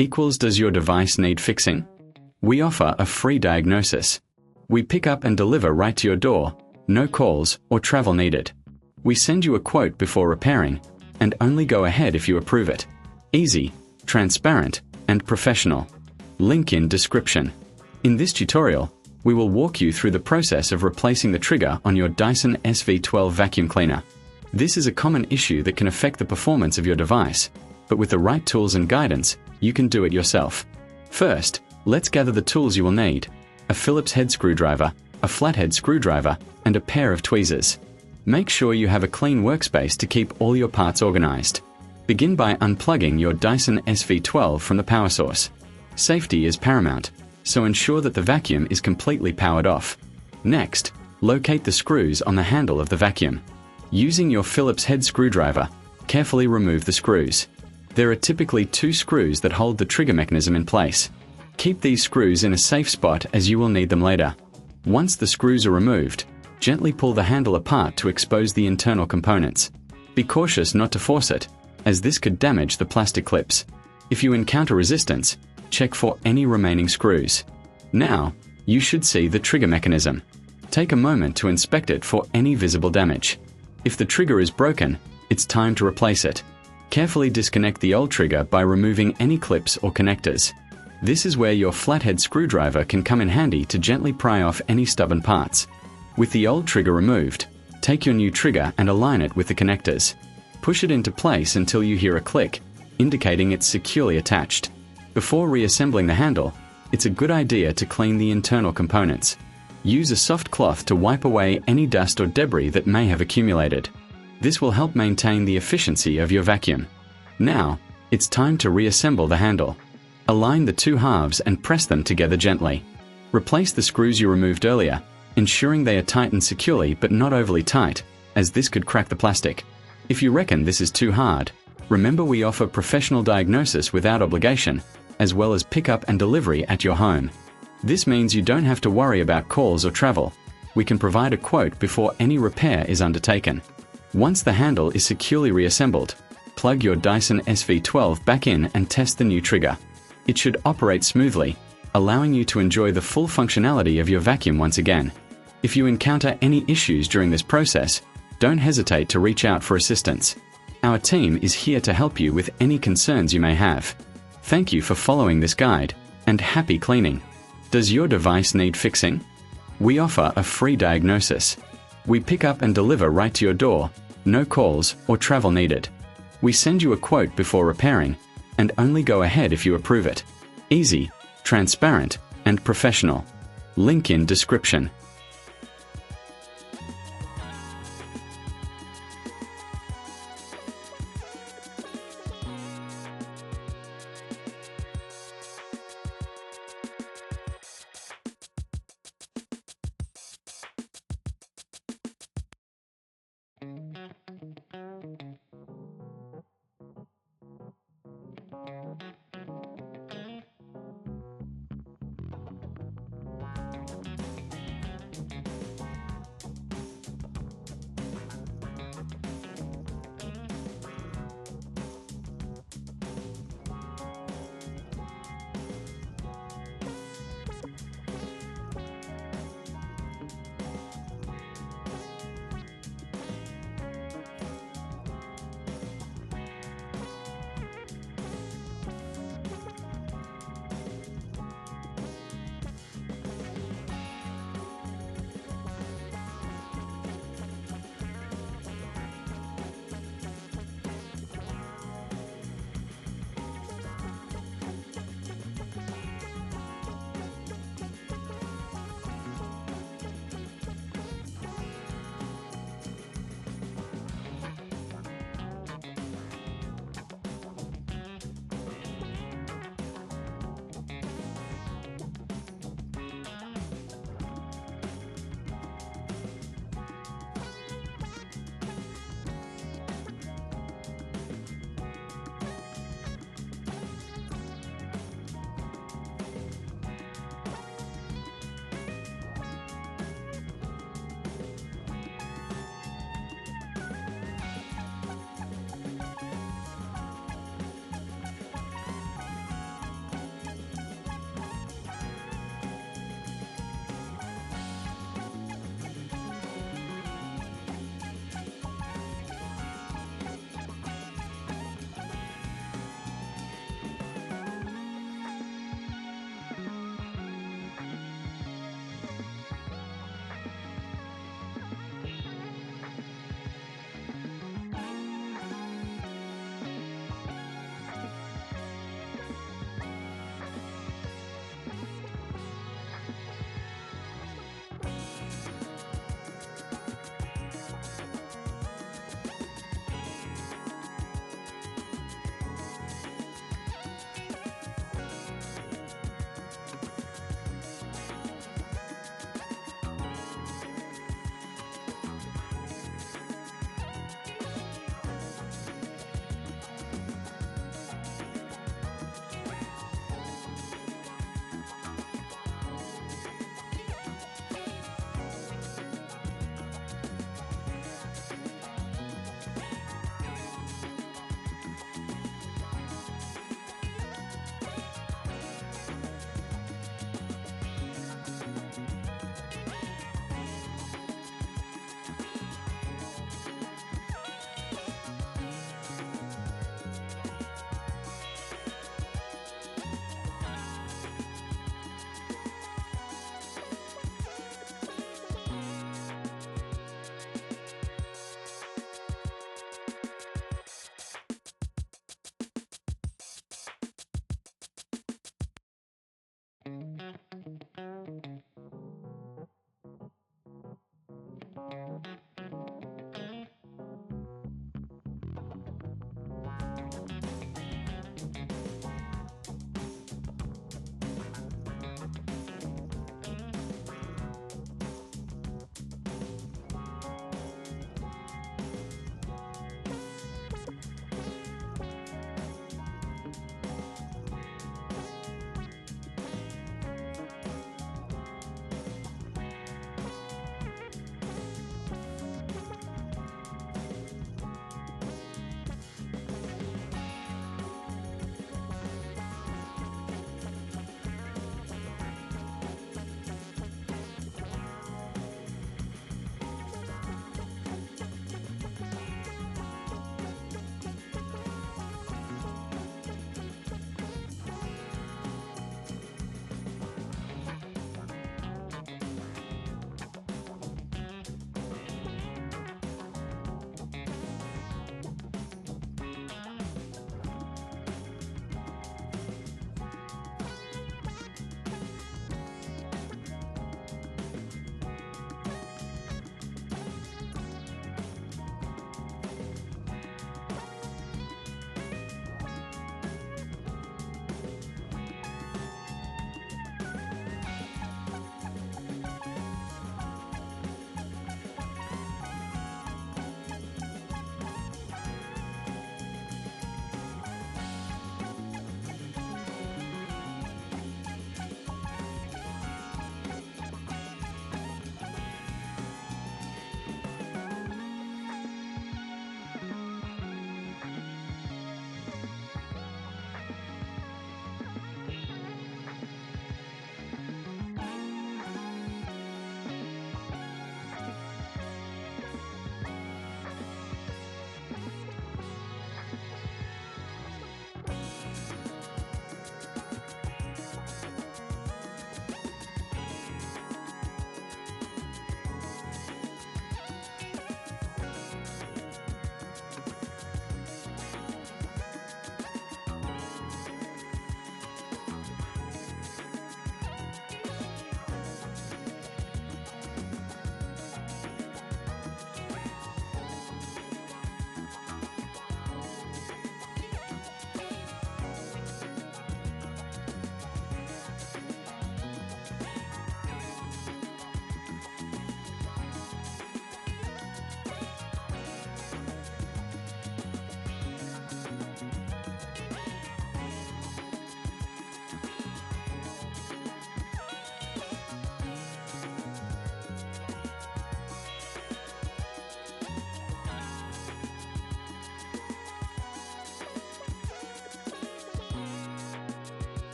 equals does your device need fixing? We offer a free diagnosis. We pick up and deliver right to your door, no calls or travel needed. We send you a quote before repairing, and only go ahead if you approve it. Easy, transparent, and professional. Link in description. In this tutorial, we will walk you through the process of replacing the trigger on your Dyson SV12 vacuum cleaner. This is a common issue that can affect the performance of your device, but with the right tools and guidance, you can do it yourself. First, let's gather the tools you will need: a Phillips head screwdriver, a flathead screwdriver, and a pair of tweezers. Make sure you have a clean workspace to keep all your parts organized. Begin by unplugging your Dyson SV12 from the power source. Safety is paramount, so ensure that the vacuum is completely powered off. Next, locate the screws on the handle of the vacuum. Using your Phillips head screwdriver, carefully remove the screws. There are typically 2 screws that hold the trigger mechanism in place. Keep these screws in a safe spot as you will need them later. Once the screws are removed, gently pull the handle apart to expose the internal components. Be cautious not to force it, as this could damage the plastic clips. If you encounter resistance, check for any remaining screws. Now, you should see the trigger mechanism. Take a moment to inspect it for any visible damage. If the trigger is broken, it's time to replace it. Carefully disconnect the old trigger by removing any clips or connectors. This is where your flathead screwdriver can come in handy to gently pry off any stubborn parts. With the old trigger removed, take your new trigger and align it with the connectors. Push it into place until you hear a click, indicating it's securely attached. Before reassembling the handle, it's a good idea to clean the internal components. Use a soft cloth to wipe away any dust or debris that may have accumulated. This will help maintain the efficiency of your vacuum. Now, it's time to reassemble the handle. Align the 2 halves and press them together gently. Replace the screws you removed earlier, ensuring they are tightened securely but not overly tight, as this could crack the plastic. If you reckon this is too hard, remember we offer professional diagnosis without obligation, as well as pickup and delivery at your home. This means you don't have to worry about calls or travel. We can provide a quote before any repair is undertaken. Once the handle is securely reassembled, plug your Dyson SV12 back in and test the new trigger. It should operate smoothly, allowing you to enjoy the full functionality of your vacuum once again. If you encounter any issues during this process, don't hesitate to reach out for assistance. Our team is here to help you with any concerns you may have. Thank you for following this guide, and happy cleaning. Does your device need fixing? We offer a free diagnosis. We pick up and deliver right to your door, no calls or travel needed. We send you a quote before repairing, and only go ahead if you approve it. Easy, transparent, and professional. Link in description.